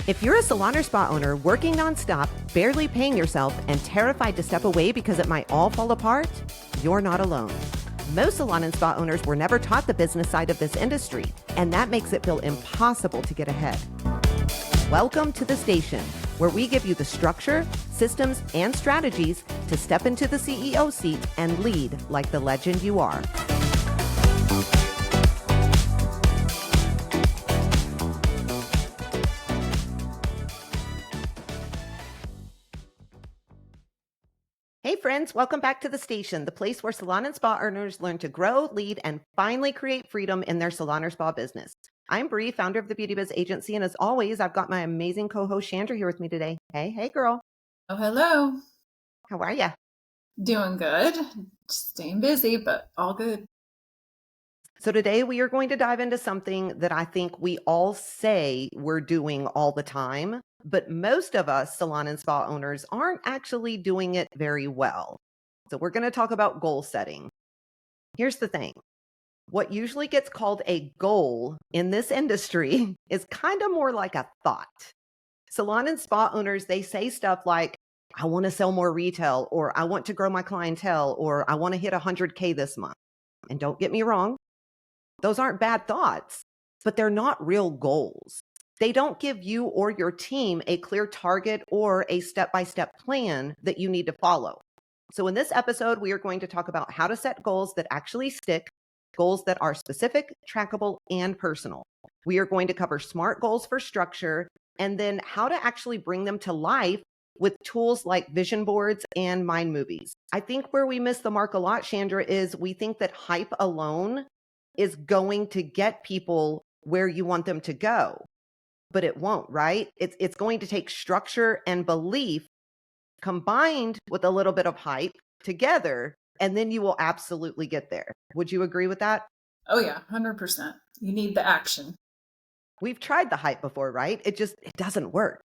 If you're a salon or spa owner working nonstop, barely paying yourself, and terrified to step away because it might all fall apart, you're not alone. Most salon and spa owners were never taught the business side of this industry, and that makes it feel impossible to get ahead. Welcome to the station, where we give you the structure, systems, and strategies to step into the CEO seat and lead like the legend you are. Hey friends, welcome back to the station, the place where salon and spa owners learn to grow, lead, and finally create freedom in their salon or spa business. I'm Bree, founder of the Beauty Biz Agency, and as always, I've got my amazing co-host Chandra here with me today. Hey girl. Oh, hello. How are ya? Doing good. Staying busy, but all good. So today we are going to dive into something that I think we all say we're doing all the time, but most of us salon and spa owners aren't actually doing it very well. So we're going to talk about goal setting. Here's the thing. What usually gets called a goal in this industry is kind of more like a thought. Salon and spa owners, they say stuff like, I want to sell more retail, or I want to grow my clientele, or I want to hit 100K this month. And don't get me wrong, those aren't bad thoughts, but they're not real goals. They don't give you or your team a clear target or a step-by-step plan that you need to follow. So in this episode, we are going to talk about how to set goals that actually stick, goals that are specific, trackable, and personal. We are going to cover SMART goals for structure, and then how to actually bring them to life with tools like vision boards and mind movies. I think where we miss the mark a lot, Chandra, is we think that hype alone is going to get people where you want them to go, but it won't, right? It's going to take structure and belief combined with a little bit of hype together, and then you will absolutely get there. Would you agree with that? Oh yeah, 100%. You need the action. We've tried the hype before, right? It doesn't work.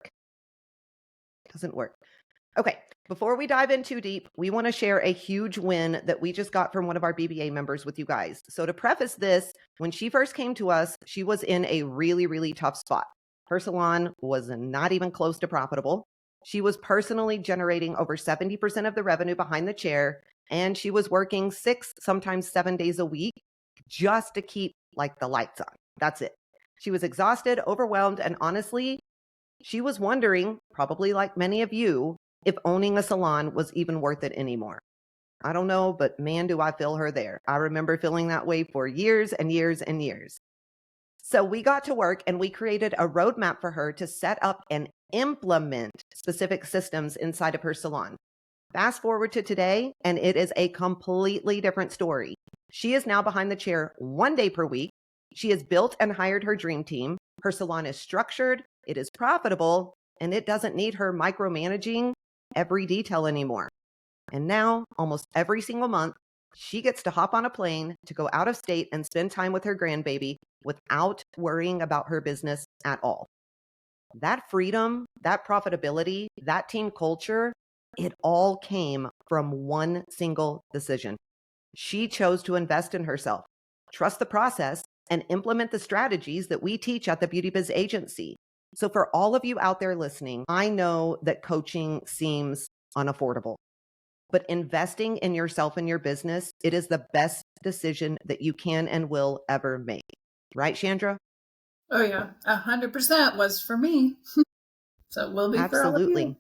It doesn't work. Okay, before we dive in too deep, we want to share a huge win that we just got from one of our BBA members with you guys. So to preface this, when she first came to us, she was in a really, really tough spot. Her salon was not even close to profitable. She was personally generating over 70% of the revenue behind the chair, and she was working 6, sometimes 7 days a week just to keep like the lights on. That's it. She was exhausted, overwhelmed, and honestly, she was wondering, probably like many of you, if owning a salon was even worth it anymore. I don't know, but man, do I feel her there. I remember feeling that way for years and years and years. So we got to work and we created a roadmap for her to set up and implement specific systems inside of her salon. Fast forward to today, and it is a completely different story. She is now behind the chair 1 day per week. She has built and hired her dream team. Her salon is structured, it is profitable, and it doesn't need her micromanaging every detail anymore. And now, almost every single month, she gets to hop on a plane to go out of state and spend time with her grandbaby without worrying about her business at all. That freedom, that profitability, that team culture, it all came from one single decision. She chose to invest in herself, trust the process, and implement the strategies that we teach at the Beauty Biz Agency. So for all of you out there listening, I know that coaching seems unaffordable, but investing in yourself and your business, it is the best decision that you can and will ever make. Right, Chandra? Oh yeah, 100% was for me. So it will be for all of you. Absolutely.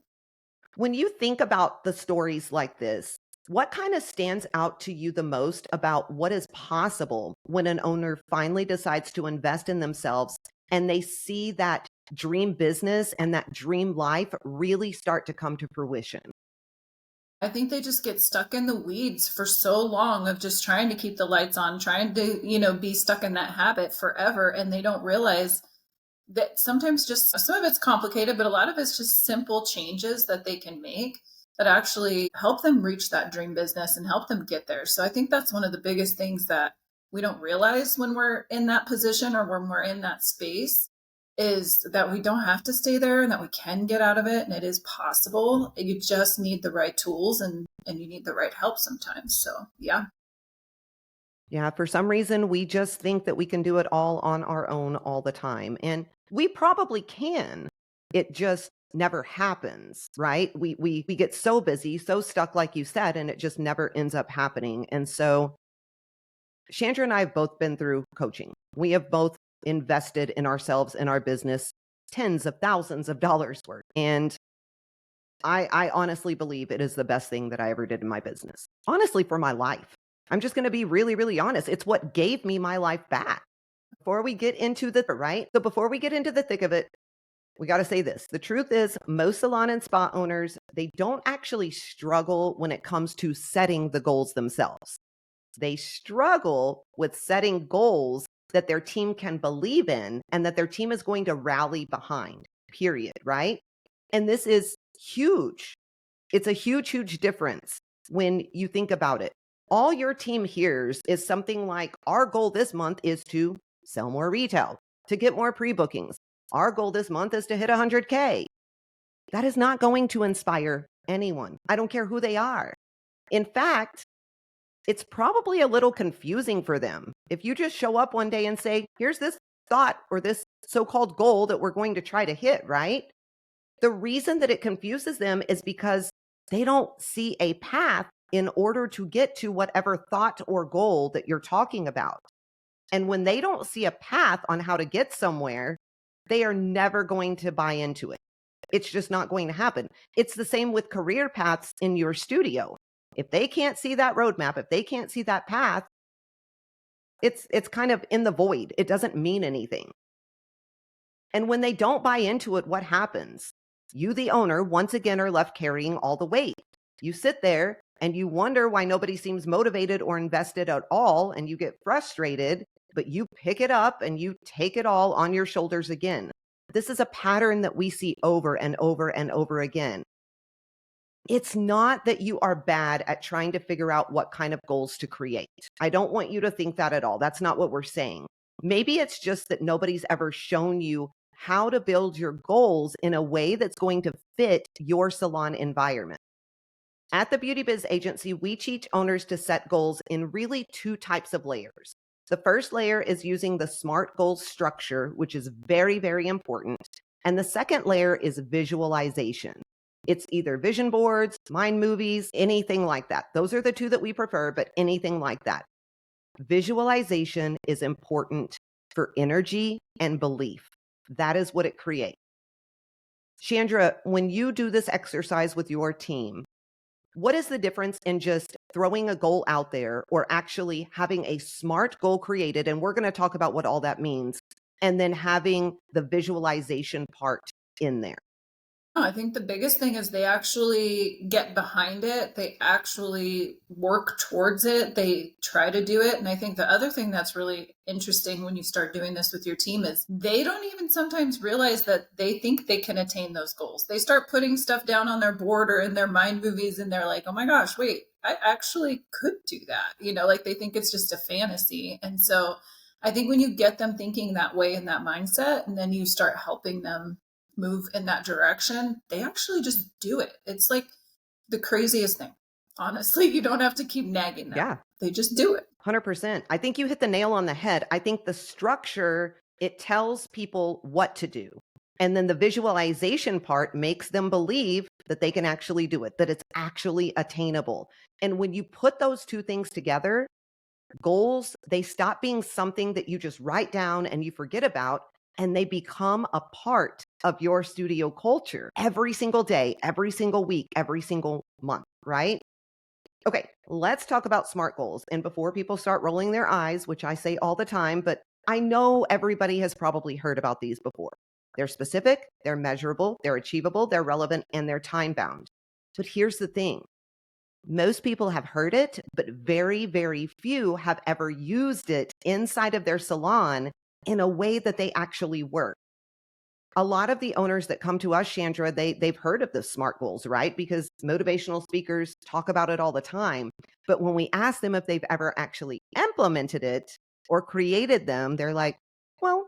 When you think about the stories like this, what kind of stands out to you the most about what is possible when an owner finally decides to invest in themselves and they see that dream business and that dream life really start to come to fruition? I think they just get stuck in the weeds for so long of just trying to keep the lights on, trying to, be stuck in that habit forever. And they don't realize that sometimes just some of it's complicated, but a lot of it's just simple changes that they can make that actually help them reach that dream business and help them get there. So I think that's one of the biggest things that we don't realize when we're in that position or when we're in that space is that we don't have to stay there and that we can get out of it and it is possible. You just need the right tools and you need the right help sometimes. So yeah. Yeah, for some reason, we just think that we can do it all on our own all the time. And we probably can, It just never happens, right? We get so busy, so stuck, like you said, and it just never ends up happening. And so Chandra and I have both been through coaching. We have both invested in ourselves and our business tens of thousands of dollars worth. And I honestly believe it is the best thing that I ever did in my business. Honestly, for my life. I'm just going to be really, really honest. It's what gave me my life back. Before we get into the right. So before we get into the thick of it, we got to say this. The truth is, most salon and spa owners, they don't actually struggle when it comes to setting the goals themselves. They struggle with setting goals that their team can believe in and that their team is going to rally behind, period, right? And this is huge. It's a huge, huge difference when you think about it. All your team hears is something like, our goal this month is to sell more retail, to get more pre-bookings. Our goal this month is to hit 100K. That is not going to inspire anyone. I don't care who they are. In fact, it's probably a little confusing for them. If you just show up one day and say, here's this thought or this so-called goal that we're going to try to hit, right? The reason that it confuses them is because they don't see a path in order to get to whatever thought or goal that you're talking about. And when they don't see a path on how to get somewhere, they are never going to buy into it. It's just not going to happen. It's the same with career paths in your studio. If they can't see that roadmap, if they can't see that path, it's kind of in the void. It doesn't mean anything. And when they don't buy into it, what happens? You, the owner, once again are left carrying all the weight. You sit there and you wonder why nobody seems motivated or invested at all, and you get frustrated, but you pick it up and you take it all on your shoulders again. This is a pattern that we see over and over and over again. It's not that you are bad at trying to figure out what kind of goals to create. I don't want you to think that at all. That's not what we're saying. Maybe it's just that nobody's ever shown you how to build your goals in a way that's going to fit your salon environment. At the Beauty Biz Agency, we teach owners to set goals in really two types of layers. The first layer is using the SMART goals structure, which is very, very important. And the second layer is visualization. It's either vision boards, mind movies, anything like that. Those are the two that we prefer, but anything like that. Visualization is important for energy and belief. That is what it creates. Chandra, when you do this exercise with your team, what is the difference in just throwing a goal out there or actually having a SMART goal created? And we're going to talk about what all that means. And then having the visualization part in there. I think the biggest thing is they actually get behind it. They actually work towards it. They try to do it. And I think the other thing that's really interesting when you start doing this with your team is they don't even sometimes realize that they think they can attain those goals. They start putting stuff down on their board or in their mind movies and they're like, oh my gosh, wait, I actually could do that. Like they think it's just a fantasy. And so I think when you get them thinking that way in that mindset, and then you start helping them move in that direction, they actually just do it. It's like the craziest thing. Honestly, you don't have to keep nagging them. Yeah. They just do it. 100%. I think you hit the nail on the head. I think the structure, it tells people what to do. And then the visualization part makes them believe that they can actually do it, that it's actually attainable. And when you put those two things together, goals, they stop being something that you just write down and you forget about, and they become a part of your studio culture every single day, every single week, every single month, right? Okay, let's talk about SMART goals. And before people start rolling their eyes, which I say all the time, but I know everybody has probably heard about these before. They're specific, they're measurable, they're achievable, they're relevant, and they're time-bound. But here's the thing. Most people have heard it, but very, very few have ever used it inside of their salon in a way that they actually work. A lot of the owners that come to us, Chandra, they've heard of the SMART goals, right? Because motivational speakers talk about it all the time. But when we ask them if they've ever actually implemented it or created them, they're like, well,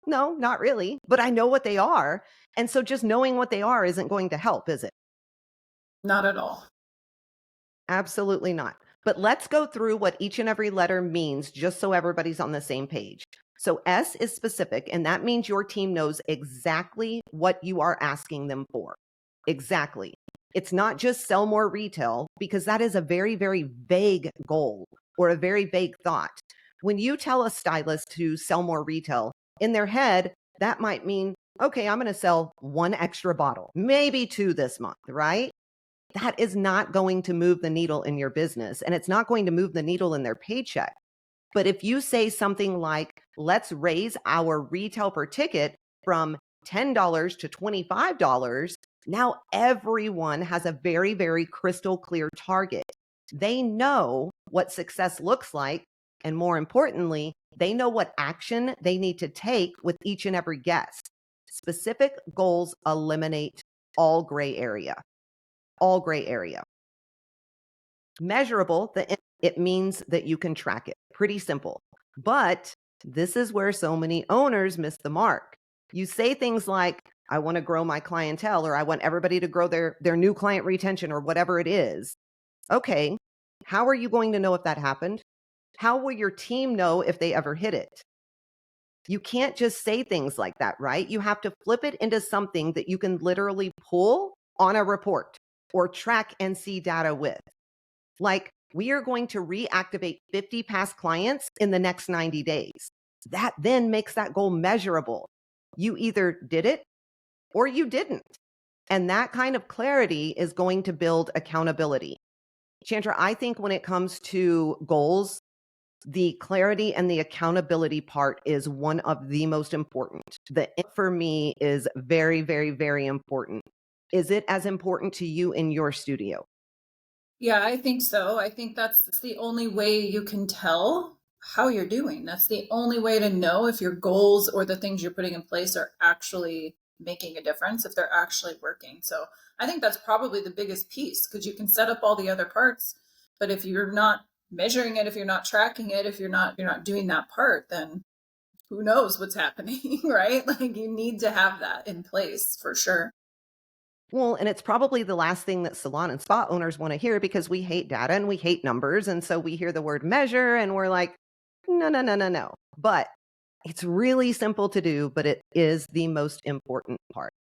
no, not really, but I know what they are. And so just knowing what they are isn't going to help, is it? Not at all. Absolutely not. But let's go through what each and every letter means just so everybody's on the same page. So S is specific, and that means your team knows exactly what you are asking them for. Exactly. It's not just sell more retail, because that is a very, very vague goal or a very vague thought. When you tell a stylist to sell more retail, in their head, that might mean, okay, I'm going to sell one extra bottle, maybe two this month, right? That is not going to move the needle in your business, and it's not going to move the needle in their paycheck. But if you say something like, let's raise our retail per ticket from $10 to $25, now everyone has a very, very crystal clear target. They know what success looks like. And more importantly, they know what action they need to take with each and every guest. Specific goals eliminate all gray area. All gray area. Measurable, it means that you can track it. Pretty simple. But this is where so many owners miss the mark. You say things like, I want to grow my clientele, or I want everybody to grow their new client retention, or whatever it is. Okay, how are you going to know if that happened? How will your team know if they ever hit it? You can't just say things like that, right? You have to flip it into something that you can literally pull on a report or track and see data with. Like, we are going to reactivate 50 past clients in the next 90 days. That then makes that goal measurable. You either did it or you didn't. And that kind of clarity is going to build accountability. Chandra, I think when it comes to goals, the clarity and the accountability part is one of the most important. The for me is very, very, very important. Is it as important to you in your studio? Yeah, I think so. I think that's the only way you can tell how you're doing. That's the only way to know if your goals or the things you're putting in place are actually making a difference, if they're actually working. So I think that's probably the biggest piece, because you can set up all the other parts, but if you're not measuring it, if you're not tracking it, if you're not doing that part, then who knows what's happening, right? Like, you need to have that in place for sure. Well, and it's probably the last thing that salon and spa owners want to hear, because we hate data and we hate numbers. And so we hear the word measure and we're like, no, no, no, no, no. But it's really simple to do, but it is the most important part.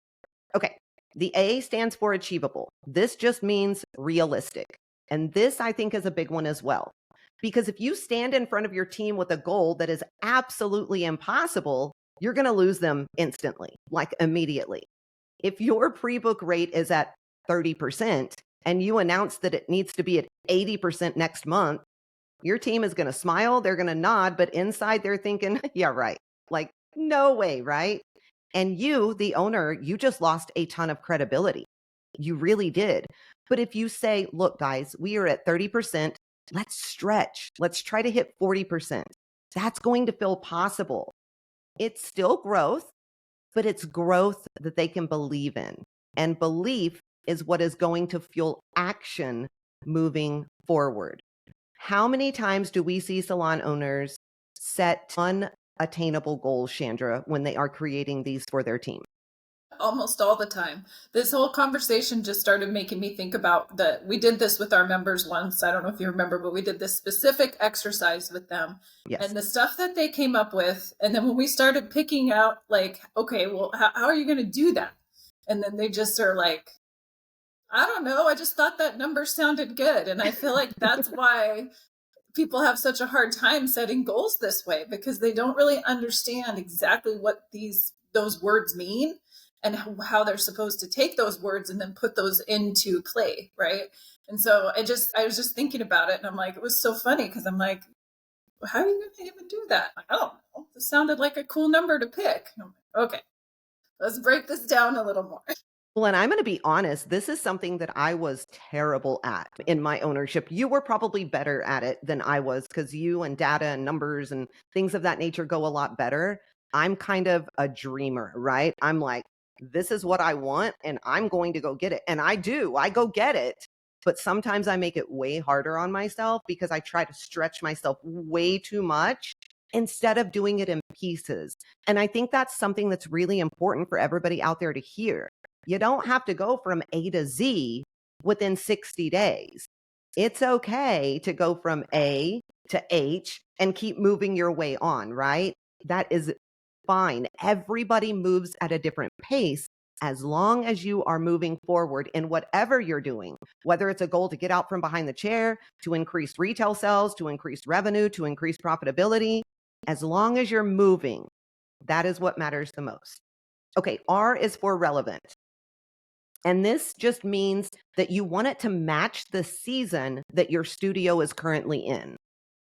Okay. The A stands for achievable. This just means realistic. And this, I think, is a big one as well. Because if you stand in front of your team with a goal that is absolutely impossible, you're going to lose them instantly, like immediately. If your pre-book rate is at 30% and you announce that it needs to be at 80% next month, your team is going to smile, they're going to nod, but inside they're thinking, yeah, right. Like, no way, right? And you, the owner, you just lost a ton of credibility. You really did. But if you say, look, guys, we are at 30%, let's stretch. Let's try to hit 40%. That's going to feel possible. It's still growth, but it's growth that they can believe in. And belief is what is going to fuel action moving forward. How many times do we see salon owners set unattainable goals, Chandra, when they are creating these for their team? Almost all the time. This whole conversation just started making me think about that. We did this with our members once. I don't know if you remember, but we did this specific exercise with them Yes. and the stuff that they came up with. And then when we started picking out, like, okay, well, how are you going to do that? And then they just are like, I don't know. I just thought that number sounded good. And I feel like that's why people have such a hard time setting goals this way, because they don't really understand exactly what those words mean and how they're supposed to take those words and then put those into play, right? And so I was just thinking about it, and I'm like, it was so funny, because I'm like, how are you going to even do that? I don't know. This sounded like a cool number to pick. And I'm like, okay, let's break this down a little more. Well, and I'm going to be honest, this is something that I was terrible at in my ownership. You were probably better at it than I was, because you and data and numbers and things of that nature go a lot better. I'm kind of a dreamer, right? I'm like, this is what I want and I'm going to go get it. And I do, I go get it. But sometimes I make it way harder on myself because I try to stretch myself way too much instead of doing it in pieces. And I think that's something that's really important for everybody out there to hear. You don't have to go from A to Z within 60 days. It's okay to go from A to H and keep moving your way on, right? That is fine. Everybody moves at a different pace as long as you are moving forward in whatever you're doing, whether it's a goal to get out from behind the chair, to increase retail sales, to increase revenue, to increase profitability. As long as you're moving, that is what matters the most. Okay, R is for relevant. And this just means that you want it to match the season that your studio is currently in.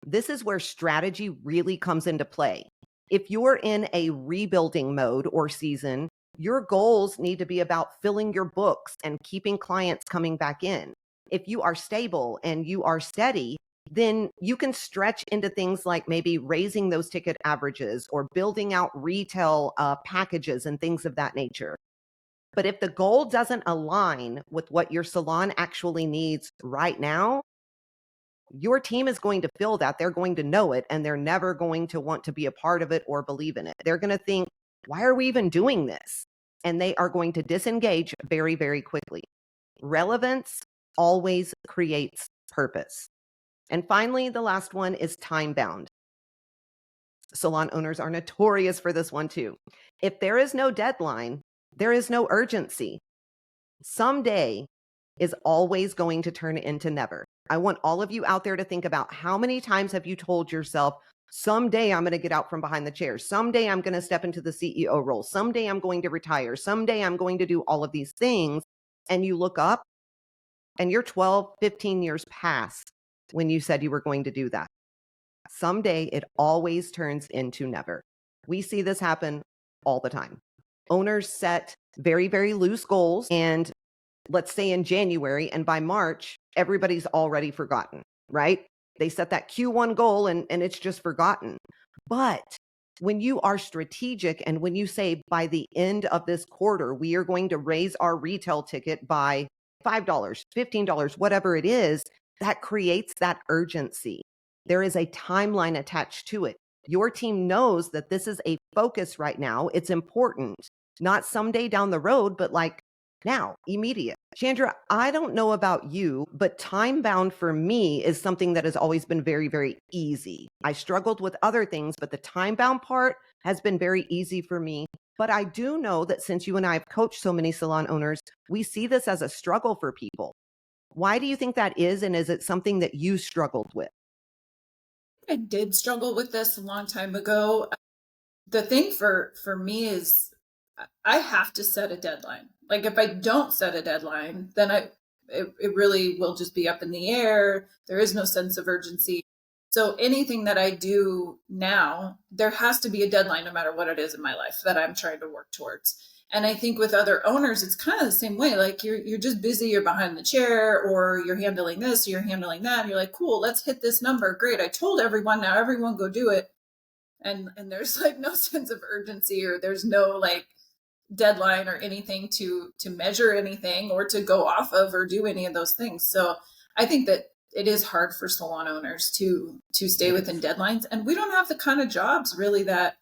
This is where strategy really comes into play. If you're in a rebuilding mode or season, your goals need to be about filling your books and keeping clients coming back in. If you are stable and you are steady, then you can stretch into things like maybe raising those ticket averages or building out retail packages and things of that nature. But if the goal doesn't align with what your salon actually needs right now, your team is going to feel that. They're going to know it, and they're never going to want to be a part of it or believe in it. They're going to think, why are we even doing this? And they are going to disengage very, very quickly. Relevance always creates purpose. And finally, the last one is time bound. Salon owners are notorious for this one too. If there is no deadline, there is no urgency. Someday is always going to turn into never. I want all of you out there to think about how many times have you told yourself, someday I'm going to get out from behind the chair. Someday I'm going to step into the CEO role. Someday I'm going to retire. Someday I'm going to do all of these things. And you look up and you're 12, 15 years past when you said you were going to do that. Someday it always turns into never. We see this happen all the time. Owners set very, very loose goals, and let's say in January, and by March, everybody's already forgotten, right? They set that Q1 goal and it's just forgotten. But when you are strategic and when you say by the end of this quarter, we are going to raise our retail ticket by $5, $15, whatever it is, that creates that urgency. There is a timeline attached to it. Your team knows that this is a focus right now. It's important, not someday down the road, but like now, immediate. Chandra, I don't know about you, but time bound for me is something that has always been very, very easy. I struggled with other things, but the time bound part has been very easy for me. But I do know that since you and I have coached so many salon owners, we see this as a struggle for people. Why do you think that is? And is it something that you struggled with? I did struggle with this a long time ago. The thing for me is I have to set a deadline. Like if I don't set a deadline, then it really will just be up in the air. There is no sense of urgency. So anything that I do now, there has to be a deadline no matter what it is in my life that I'm trying to work towards. And I think with other owners, it's kind of the same way. Like you're just busy, you're behind the chair, or you're handling this, or you're handling that. And you're like, cool, let's hit this number. Great. I told everyone, now everyone go do it. And there's like no sense of urgency, or there's no like deadline or anything to measure anything or to go off of or do any of those things. So I think that it is hard for salon owners to stay within deadlines. And we don't have the kind of jobs really that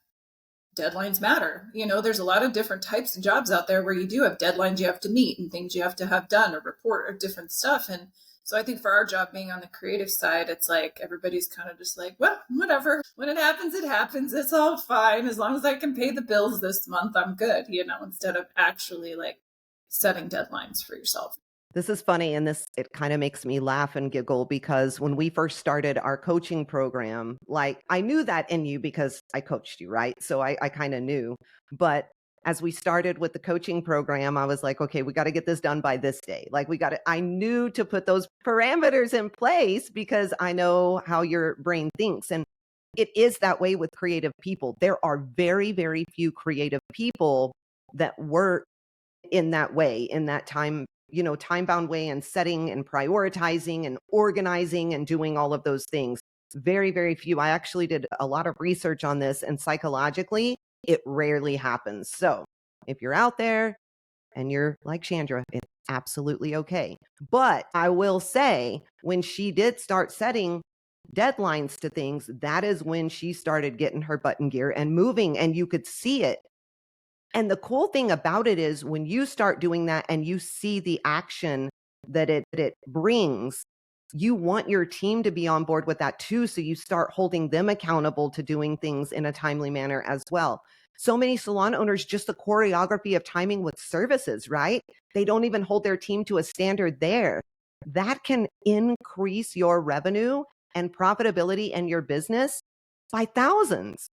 deadlines matter. You know, there's a lot of different types of jobs out there where you do have deadlines you have to meet and things you have to have done or report or different stuff. And so I think for our job being on the creative side, it's like everybody's kind of just like, well, whatever. When it happens, it happens. It's all fine. As long as I can pay the bills this month, I'm good, you know, instead of actually like setting deadlines for yourself. This is funny, and it kind of makes me laugh and giggle because when we first started our coaching program, like I knew that in you because I coached you, right? So I kind of knew. But as we started with the coaching program, I was like, okay, we got to get this done by this day. Like I knew to put those parameters in place because I know how your brain thinks. And it is that way with creative people. There are very, very few creative people that work in that way, in that time, time bound way, and setting and prioritizing and organizing and doing all of those things. Very, very few. I actually did a lot of research on this, and psychologically, it rarely happens. So if you're out there and you're like Chandra, it's absolutely okay. But I will say, when she did start setting deadlines to things, that is when she started getting her butt in gear and moving, and you could see it. And the cool thing about it is when you start doing that and you see the action that it brings, You want your team to be on board with that too. So you start holding them accountable to doing things in a timely manner as well. So many salon owners, just the choreography of timing with services, right? They don't even hold their team to a standard there. That can increase your revenue and profitability in your business by thousands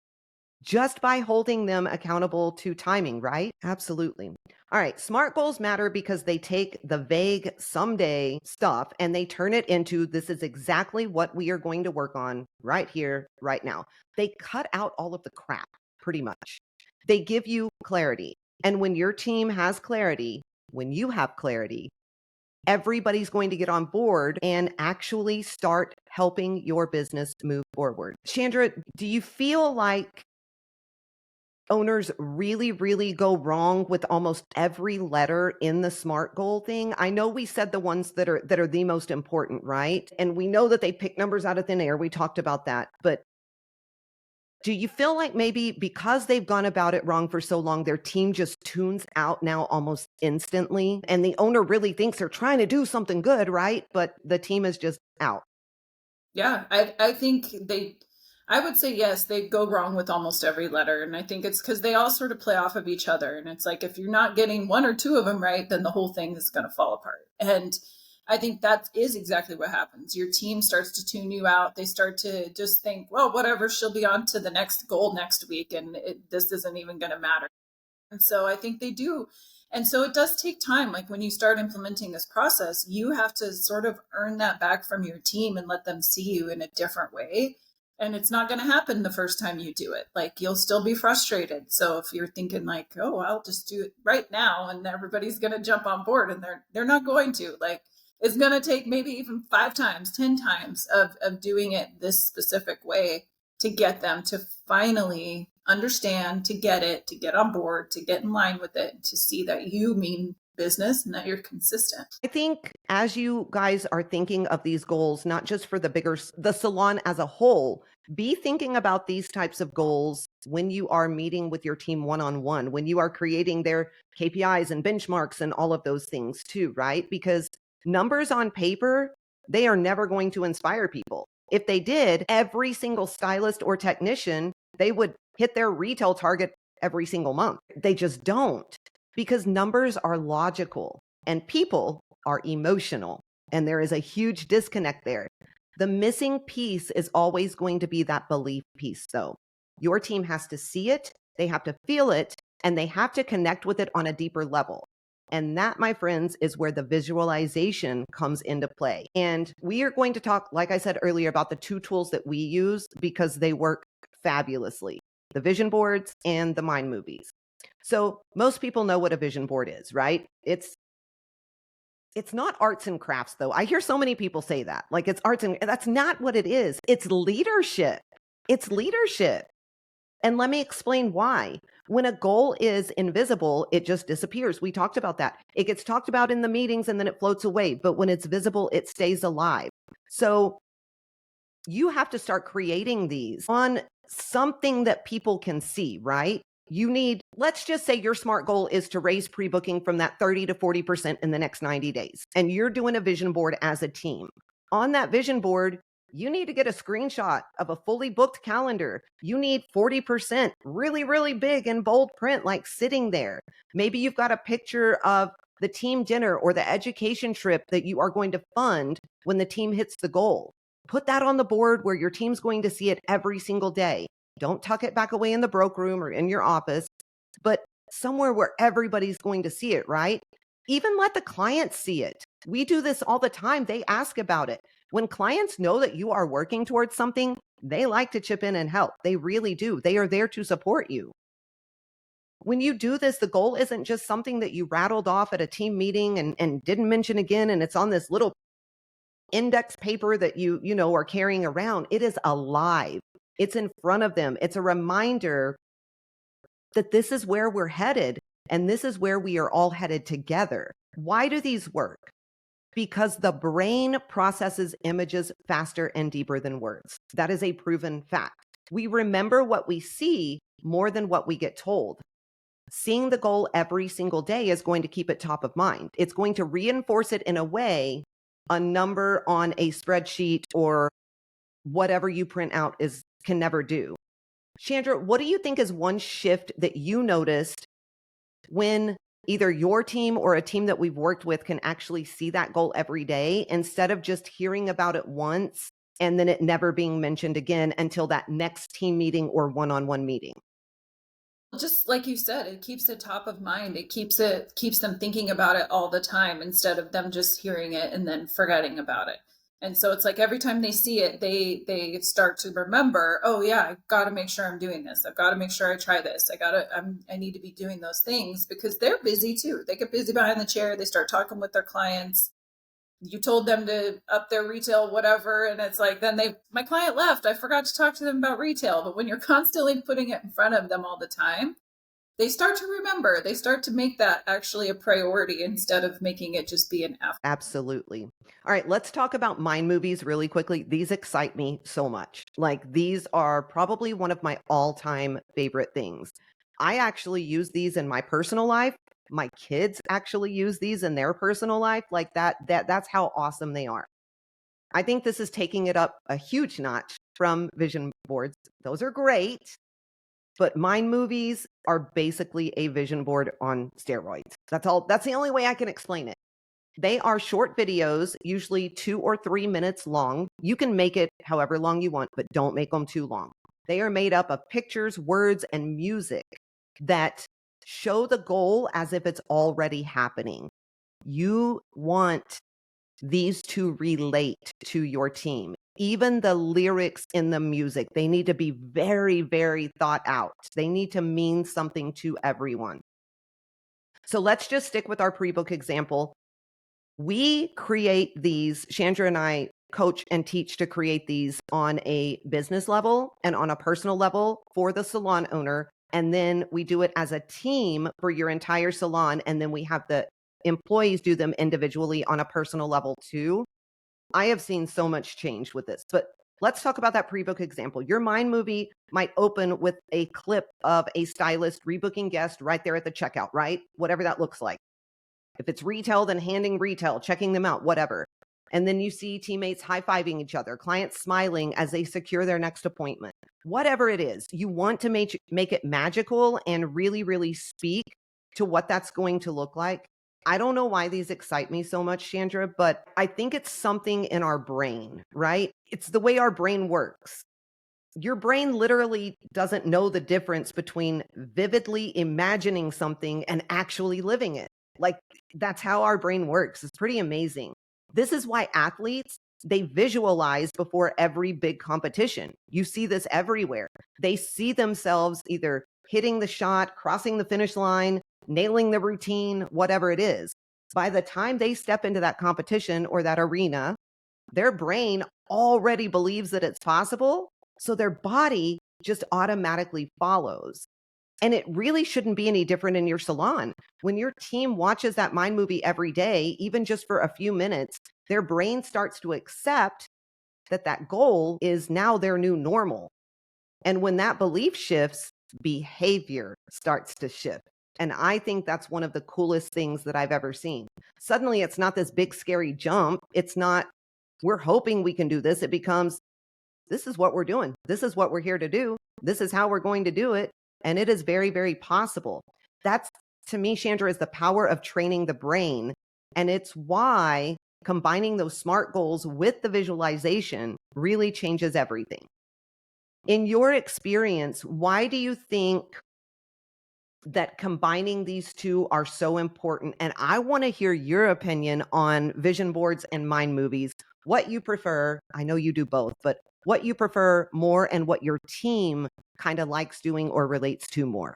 just by holding them accountable to timing, right? Absolutely. All right. SMART goals matter because they take the vague someday stuff and they turn it into this is exactly what we are going to work on right here, right now. They cut out all of the crap pretty much. They give you clarity. And when your team has clarity, when you have clarity, everybody's going to get on board and actually start helping your business move forward. Chandra, do you feel like owners really, really go wrong with almost every letter in the SMART goal thing? I know we said the ones that are the most important, right? And we know that they pick numbers out of thin air. We talked about that. But do you feel like maybe because they've gone about it wrong for so long, their team just tunes out now almost instantly? And the owner really thinks they're trying to do something good, right? But the team is just out. Yeah, I think I would say yes, they go wrong with almost every letter. And I think it's because they all sort of play off of each other. And it's like if you're not getting one or two of them right, then the whole thing is going to fall apart. And I think that is exactly what happens. Your team starts to tune you out. They start to just think, well, whatever, she'll be on to the next goal next week. And this isn't even going to matter. And so I think they do. And so it does take time. Like when you start implementing this process, you have to sort of earn that back from your team and let them see you in a different way. And it's not going to happen the first time you do it. Like you'll still be frustrated. So if you're thinking like, oh, I'll just do it right now and everybody's going to jump on board and they're not going to. Like it's going to take maybe even 5 times, 10 times of doing it this specific way to get them to finally understand, to get it, to get on board, to get in line with it, to see that you mean business and that you're consistent. I think as you guys are thinking of these goals, not just for the salon as a whole, be thinking about these types of goals when you are meeting with your team one-on-one, when you are creating their KPIs and benchmarks and all of those things too, right? Because numbers on paper, they are never going to inspire people. If they did, every single stylist or technician, they would hit their retail target every single month. They just don't because numbers are logical and people are emotional. And there is a huge disconnect there. The missing piece is always going to be that belief piece, though. Your team has to see it, they have to feel it, and they have to connect with it on a deeper level. And that, my friends, is where the visualization comes into play. And we are going to talk, like I said earlier, about the 2 tools that we use because they work fabulously: the vision boards and the mind movies. So most people know what a vision board is, right? It's not arts and crafts, though. I hear so many people say that, like it's arts and that's not what it is. It's leadership. It's leadership. And let me explain why. When a goal is invisible, it just disappears. We talked about that. It gets talked about in the meetings and then it floats away. But when it's visible, it stays alive. So you have to start creating these on something that people can see, right? You need, let's just say your SMART goal is to raise pre-booking from that 30 to 40% in the next 90 days. And you're doing a vision board as a team. On that vision board, you need to get a screenshot of a fully booked calendar. You need 40% really, really big in bold print, like sitting there. Maybe you've got a picture of the team dinner or the education trip that you are going to fund when the team hits the goal. Put that on the board where your team's going to see it every single day. Don't tuck it back away in the broke room or in your office, but somewhere where everybody's going to see it, right? Even let the clients see it. We do this all the time. They ask about it. When clients know that you are working towards something, they like to chip in and help. They really do. They are there to support you. When you do this, the goal isn't just something that you rattled off at a team meeting and didn't mention again, and it's on this little index paper that you are carrying around. It is alive. It's in front of them. It's a reminder that this is where we're headed and this is where we are all headed together. Why do these work? Because the brain processes images faster and deeper than words. That is a proven fact. We remember what we see more than what we get told. Seeing the goal every single day is going to keep it top of mind. It's going to reinforce it in a way A number on a spreadsheet or whatever you print out can never do. Chandra, what do you think is one shift that you noticed when either your team or a team that we've worked with can actually see that goal every day instead of just hearing about it once and then it never being mentioned again until that next team meeting or one-on-one meeting? Just like you said, it keeps it top of mind. It keeps them thinking about it all the time instead of them just hearing it and then forgetting about it. And so it's like every time they see it, they start to remember, oh yeah, I got to make sure I'm doing this. I've got to make sure I try this. I need to be doing those things because they're busy too. They get busy behind the chair. They start talking with their clients. You told them to up their retail, whatever. And it's like, then my client left. I forgot to talk to them about retail. But when you're constantly putting it in front of them all the time, they start to remember. They start to make that actually a priority instead of making it just be an after. Absolutely. All right, let's talk about mind movies really quickly. These excite me so much. Like, these are probably one of my all-time favorite things. I actually use these in my personal life. My kids actually use these in their personal life. Like that's how awesome they are. I think this is taking it up a huge notch from vision boards. Those are great, but mind movies are basically a vision board on steroids. That's all. That's the only way I can explain it. They are short videos, usually 2 or 3 minutes long. You can make it however long you want, but don't make them too long. They are made up of pictures, words, and music that show the goal as if it's already happening. You want these to relate to your team. Even the lyrics in the music, they need to be very, very thought out. They need to mean something to everyone. So let's just stick with our pre-book example. We create these, Chandra and I coach and teach to create these on a business level and on a personal level for the salon owner. And then we do it as a team for your entire salon. And then we have the employees do them individually on a personal level too. I have seen so much change with this, but let's talk about that pre-book example. Your mind movie might open with a clip of a stylist rebooking guest right there at the checkout, right? Whatever that looks like. If it's retail, then handing retail, checking them out, whatever. And then you see teammates high-fiving each other, clients smiling as they secure their next appointment. Whatever it is, you want to make it magical and really, really speak to what that's going to look like. I don't know why these excite me so much, Chandra, but I think it's something in our brain, right? It's the way our brain works. Your brain literally doesn't know the difference between vividly imagining something and actually living it. Like, that's how our brain works. It's pretty amazing. This is why athletes, they visualize before every big competition. You see this everywhere. They see themselves either hitting the shot, crossing the finish line, nailing the routine, whatever it is. By the time they step into that competition or that arena, their brain already believes that it's possible. So their body just automatically follows. And it really shouldn't be any different in your salon. When your team watches that mind movie every day, even just for a few minutes, their brain starts to accept that that goal is now their new normal. And when that belief shifts, behavior starts to shift. And I think that's one of the coolest things that I've ever seen. Suddenly, it's not this big, scary jump. It's not, we're hoping we can do this. It becomes, this is what we're doing. This is what we're here to do. This is how we're going to do it. And it is very, very possible. That's, to me, Chandra, is the power of training the brain. And it's why combining those SMART goals with the visualization really changes everything. In your experience, why do you think that combining these two are so important? And I want to hear your opinion on vision boards and mind movies, what you prefer. I know you do both, but what you prefer more and what your team kind of likes doing or relates to more.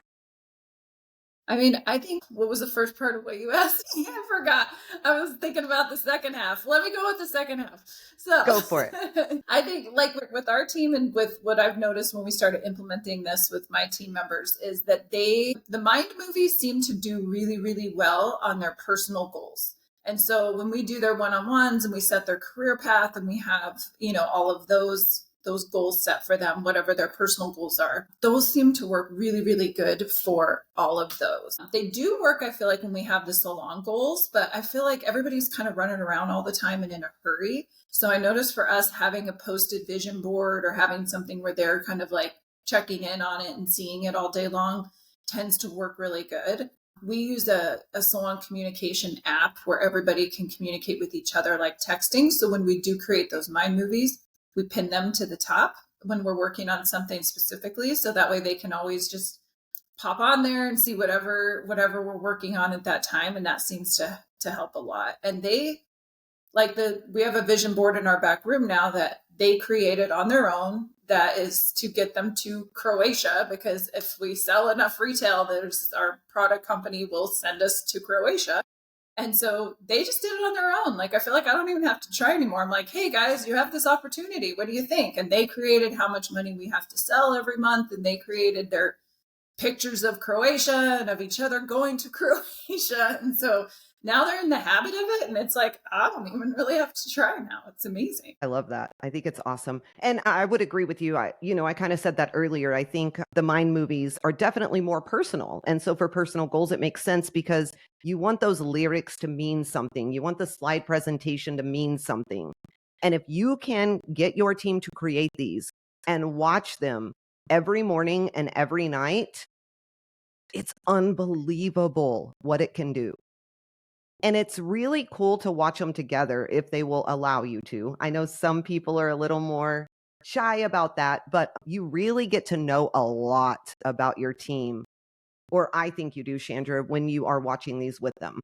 I mean, I think what was the first part of what you asked me? I forgot. I was thinking about the second half. Let me go with the second half. So Go for it. I think like with our team and with what I've noticed when we started implementing this with my team members is that the mind movies seem to do really, really well on their personal goals. And so when we do their one-on-ones and we set their career path and we have, all of those those goals set for them, whatever their personal goals are. Those seem to work really, really good for all of those. They do work, I feel like, when we have the salon goals, but I feel like everybody's kind of running around all the time and in a hurry. So I noticed for us, having a posted vision board or having something where they're kind of like checking in on it and seeing it all day long tends to work really good. We use a salon communication app where everybody can communicate with each other like texting. So when we do create those mind movies, we pin them to the top when we're working on something specifically. So that way they can always just pop on there and see whatever we're working on at that time. And that seems to help a lot. And they we have a vision board in our back room now that they created on their own, that is to get them to Croatia, because if we sell enough retail, there's our product company will send us to Croatia. And so they just did it on their own. Like, I feel like I don't even have to try anymore. I'm like, hey guys, you have this opportunity. What do you think? And they created how much money we have to sell every month. And they created their pictures of Croatia and of each other going to Croatia. And so now they're in the habit of it. And it's like, I don't even really have to try now. It's amazing. I love that. I think it's awesome. And I would agree with you. I kind of said that earlier. I think the mind movies are definitely more personal. And so for personal goals, it makes sense because you want those lyrics to mean something. You want the slide presentation to mean something. And if you can get your team to create these and watch them every morning and every night, it's unbelievable what it can do. And it's really cool to watch them together if they will allow you to. I know some people are a little more shy about that, but you really get to know a lot about your team. Or I think you do, Chandra, when you are watching these with them.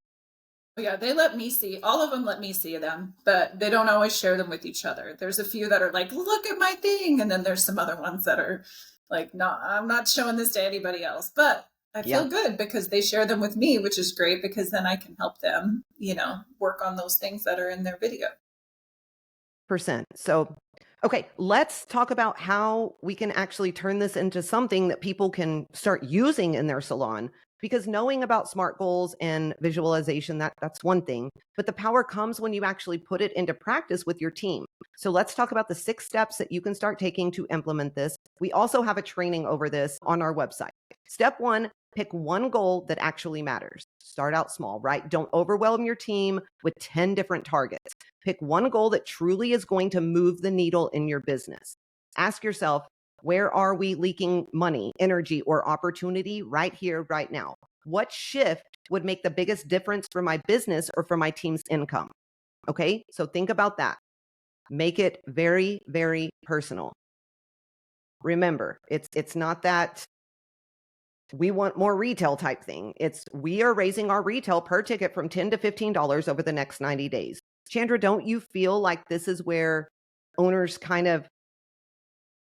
Yeah, they let me see, all of them let me see them, but they don't always share them with each other. There's a few that are like, look at my thing. And then there's some other ones that are like, no, I'm not showing this to anybody else. But I feel Yeah. good because they share them with me, which is great because then I can help them, work on those things that are in their video. Percent. So, okay, let's talk about how we can actually turn this into something that people can start using in their salon. Because knowing about SMART goals and visualization, that's one thing, but the power comes when you actually put it into practice with your team. So let's talk about the 6 steps that you can start taking to implement this. We also have a training over this on our website. Step 1, pick one goal that actually matters. Start out small, right? Don't overwhelm your team with 10 different targets. Pick one goal that truly is going to move the needle in your business. Ask yourself, where are we leaking money, energy, or opportunity right here, right now? What shift would make the biggest difference for my business or for my team's income? Okay, so think about that. Make it very, very personal. Remember, it's not that we want more retail type thing. It's we are raising our retail per ticket from $10 to $15 over the next 90 days. Chandra, don't you feel like this is where owners kind of,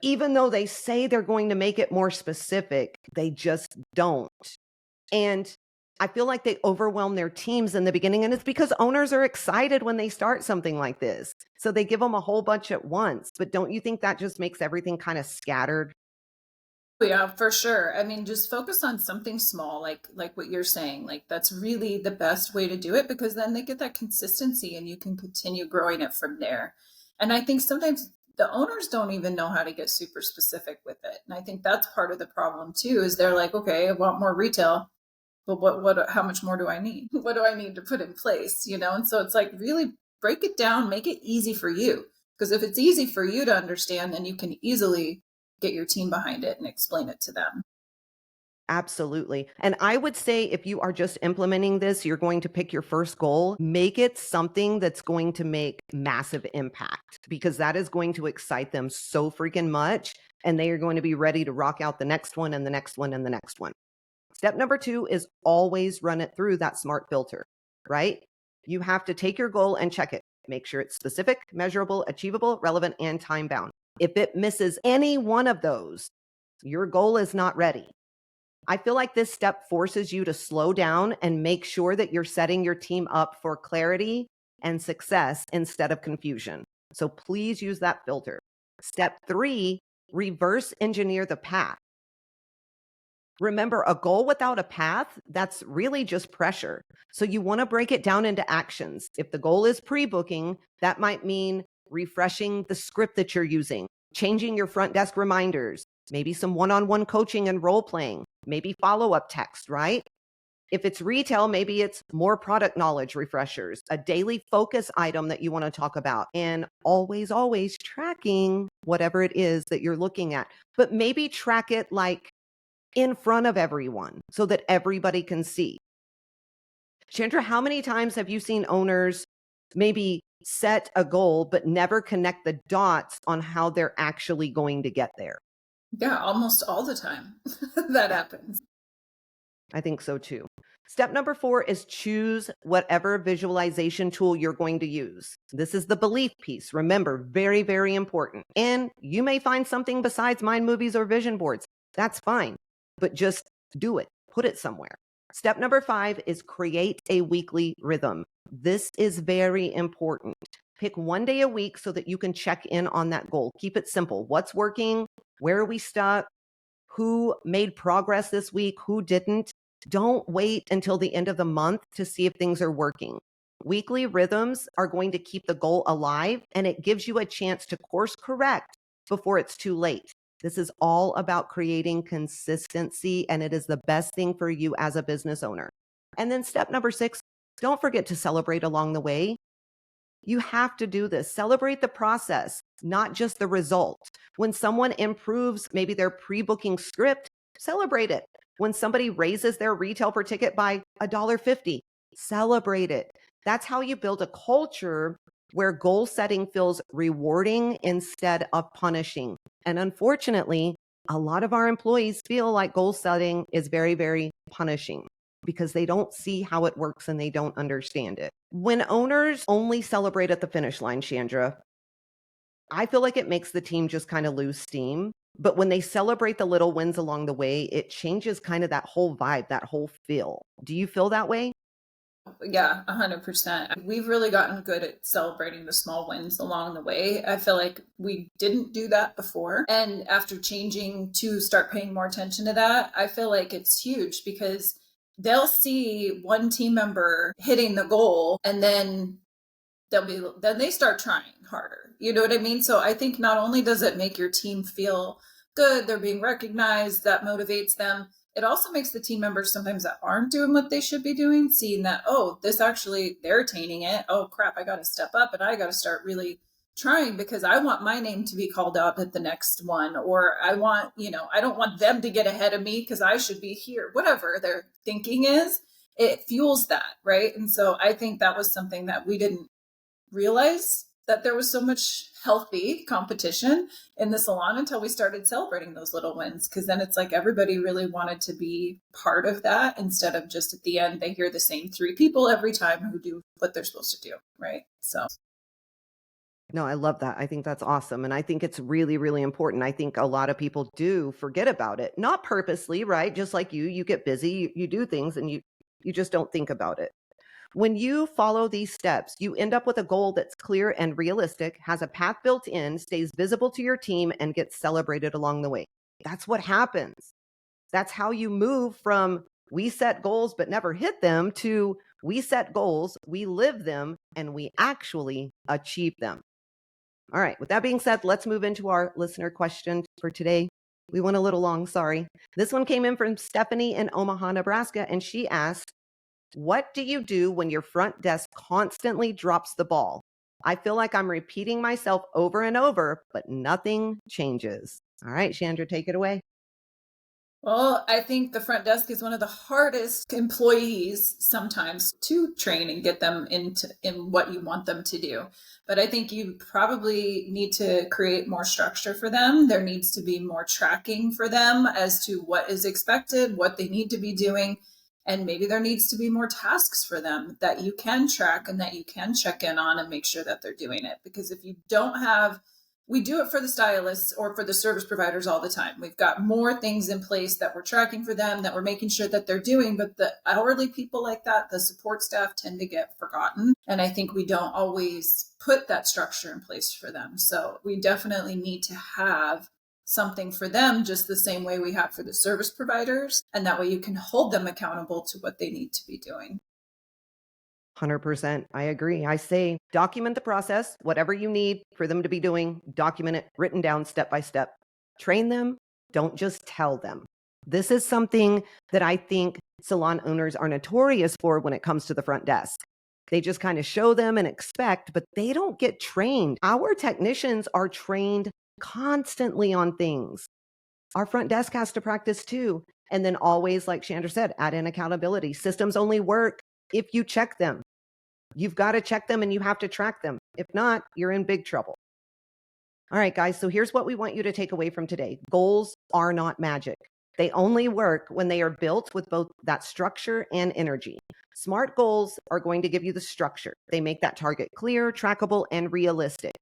even though they say they're going to make it more specific, they just don't. And I feel like they overwhelm their teams in the beginning. And it's because owners are excited when they start something like this. So they give them a whole bunch at once. But don't you think that just makes everything kind of scattered? Yeah, for sure. I mean, just focus on something small, like what you're saying. Like that's really the best way to do it because then they get that consistency and you can continue growing it from there. And I think sometimes the owners don't even know how to get super specific with it. And I think that's part of the problem too, is they're like, okay, I want more retail, but how much more do I need? What do I need to put in place? And so it's like really break it down, make it easy for you. Because if it's easy for you to understand, then you can easily get your team behind it and explain it to them. Absolutely. And I would say if you are just implementing this, you're going to pick your first goal, make it something that's going to make massive impact because that is going to excite them so freaking much. And they are going to be ready to rock out the next one and the next one and the next one. Step number 2 is always run it through that SMART filter, right? You have to take your goal and check it. Make sure it's specific, measurable, achievable, relevant, and time bound. If it misses any one of those, your goal is not ready. I feel like this step forces you to slow down and make sure that you're setting your team up for clarity and success instead of confusion. So please use that filter. Step 3, reverse engineer the path. Remember, a goal without a path, that's really just pressure. So you want to break it down into actions. If the goal is pre-booking, that might mean refreshing the script that you're using, changing your front desk reminders, maybe some one-on-one coaching and role playing, maybe follow-up text, right? If it's retail, maybe it's more product knowledge refreshers, a daily focus item that you want to talk about, and always, always tracking whatever it is that you're looking at. But maybe track it like in front of everyone so that everybody can see. Chandra, how many times have you seen owners maybe set a goal but never connect the dots on how they're actually going to get there? Yeah, almost all the time that Yeah, happens. I think so too. Step number 4 is choose whatever visualization tool you're going to use. This is the belief piece. Remember, very, very important. And you may find something besides mind movies or vision boards. That's fine, but just do it, put it somewhere. Step number 5 is create a weekly rhythm. This is very important. Pick one day a week so that you can check in on that goal. Keep it simple. What's working? Where are we stuck? Who made progress this week? Who didn't? Don't wait until the end of the month to see if things are working. Weekly rhythms are going to keep the goal alive, and it gives you a chance to course correct before it's too late. This is all about creating consistency, and it is the best thing for you as a business owner. And then step number 6, don't forget to celebrate along the way. You have to do this. Celebrate the process, not just the result. When someone improves maybe their pre-booking script, celebrate it. When somebody raises their retail per ticket by $1.50, celebrate it. That's how you build a culture where goal setting feels rewarding instead of punishing. And unfortunately, a lot of our employees feel like goal setting is very, very punishing because they don't see how it works and they don't understand it. When owners only celebrate at the finish line, Chandra, I feel like it makes the team just kind of lose steam. But when they celebrate the little wins along the way, it changes kind of that whole vibe, that whole feel. Do you feel that way? Yeah, 100%. We've really gotten good at celebrating the small wins along the way. I feel like we didn't do that before. And after changing to start paying more attention to that, I feel like it's huge because they'll see one team member hitting the goal and then they start trying harder. You know what I mean? So I think not only does it make your team feel good, they're being recognized, that motivates them. It also makes the team members sometimes that aren't doing what they should be doing, seeing that, oh, this actually, they're attaining it. Oh, crap, I got to step up and I got to start really trying because I want my name to be called out at the next one. Or I want, I don't want them to get ahead of me because I should be here. Whatever their thinking is, it fuels that. Right. And so I think that was something that we didn't realize that there was so much healthy competition in the salon until we started celebrating those little wins. Cause then it's like everybody really wanted to be part of that instead of just at the end, they hear the same 3 people every time who do what they're supposed to do. Right. So, No, I love that. I think that's awesome. And I think it's really, really important. I think a lot of people do forget about it, not purposely, right? Just like you get busy, you do things and you just don't think about it. When you follow these steps, you end up with a goal that's clear and realistic, has a path built in, stays visible to your team, and gets celebrated along the way. That's what happens. That's how you move from we set goals but never hit them to we set goals, we live them, and we actually achieve them. All right. With that being said, let's move into our listener question for today. We went a little long, sorry. This one came in from Stephanie in Omaha, Nebraska, and she asked, what do you do when your front desk constantly drops the ball? I feel like I'm repeating myself over and over, but nothing changes. All right, Chandra, take it away. well, I think the front desk is one of the hardest employees sometimes to train and get them in what you want them to do. But I think you probably need to create more structure for them. There needs to be more tracking for them as to what is expected, what they need to be doing, and maybe there needs to be more tasks for them that you can track and that you can check in on and make sure that they're doing it. Because if you don't have we do it for the stylists or for the service providers all the time. We've got more things in place that we're tracking for them, that we're making sure that they're doing. But the hourly people like that, the support staff tend to get forgotten. And I think we don't always put that structure in place for them. So we definitely need to have something for them just the same way we have for the service providers. And that way you can hold them accountable to what they need to be doing. 100%. I agree. I say document the process, whatever you need for them to be doing, document it written down step by step. Train them, don't just tell them. This is something that I think salon owners are notorious for when it comes to the front desk. They just kind of show them and expect, but they don't get trained. Our technicians are trained constantly on things. Our front desk has to practice too. And then always, like Chandra said, add in accountability. Systems only work if you check them. You've got to check them and you have to track them. If not, you're in big trouble. All right, guys. So here's what we want you to take away from today. Goals are not magic. They only work when they are built with both that structure and energy. Smart goals are going to give you the structure. They make that target clear, trackable, and realistic.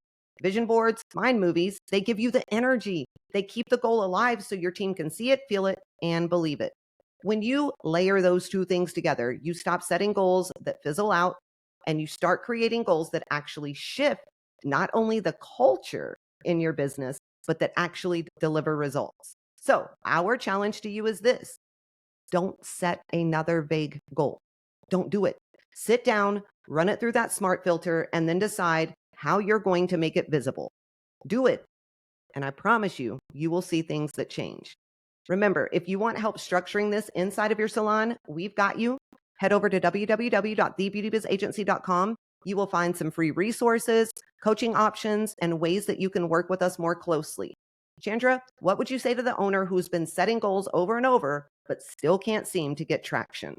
Vision boards, mind movies, they give you the energy. They keep the goal alive so your team can see it, feel it, and believe it. When you layer those two things together, you stop setting goals that fizzle out and you start creating goals that actually shift not only the culture in your business, but that actually deliver results. So, our challenge to you is this: don't set another vague goal. Don't do it. Sit down, run it through that smart filter, and then decide how you're going to make it visible. Do it. And I promise you, you will see things that change. Remember, if you want help structuring this inside of your salon, we've got you. Head over to www.thebeautybizagency.com. You will find some free resources, coaching options, and ways that you can work with us more closely. Chandra, what would you say to the owner who's been setting goals over and over, but still can't seem to get traction?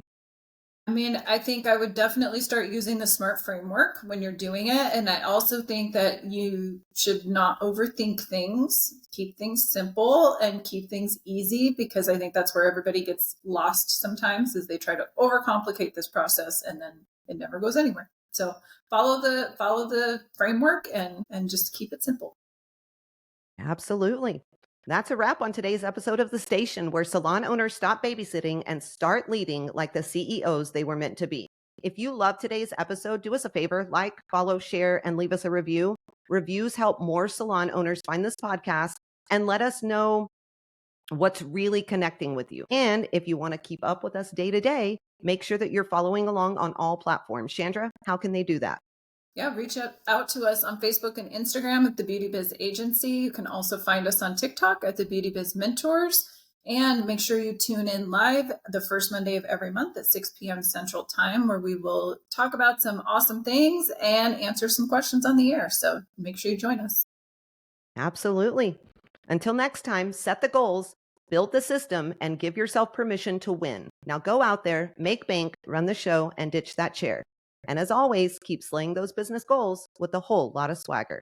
I mean, I think I would definitely start using the SMART framework when you're doing it. And I also think that you should not overthink things, keep things simple and keep things easy, because I think that's where everybody gets lost sometimes, is they try to overcomplicate this process and then it never goes anywhere. So follow the framework and just keep it simple. Absolutely. That's a wrap on today's episode of The Station, where salon owners stop babysitting and start leading like the CEOs they were meant to be. If you love today's episode, do us a favor, like, follow, share, and leave us a review. Reviews help more salon owners find this podcast and let us know what's really connecting with you. And if you want to keep up with us day to day, make sure that you're following along on all platforms. Chandra, how can they do that? Yeah, reach out to us on Facebook and Instagram at the Beauty Biz Agency. You can also find us on TikTok at the Beauty Biz Mentors. And make sure you tune in live the first Monday of every month at 6 p.m. Central Time, where we will talk about some awesome things and answer some questions on the air. So make sure you join us. Absolutely. Until next time, set the goals, build the system, and give yourself permission to win. Now go out there, make bank, run the show, and ditch that chair. And as always, keep slaying those business goals with a whole lot of swagger.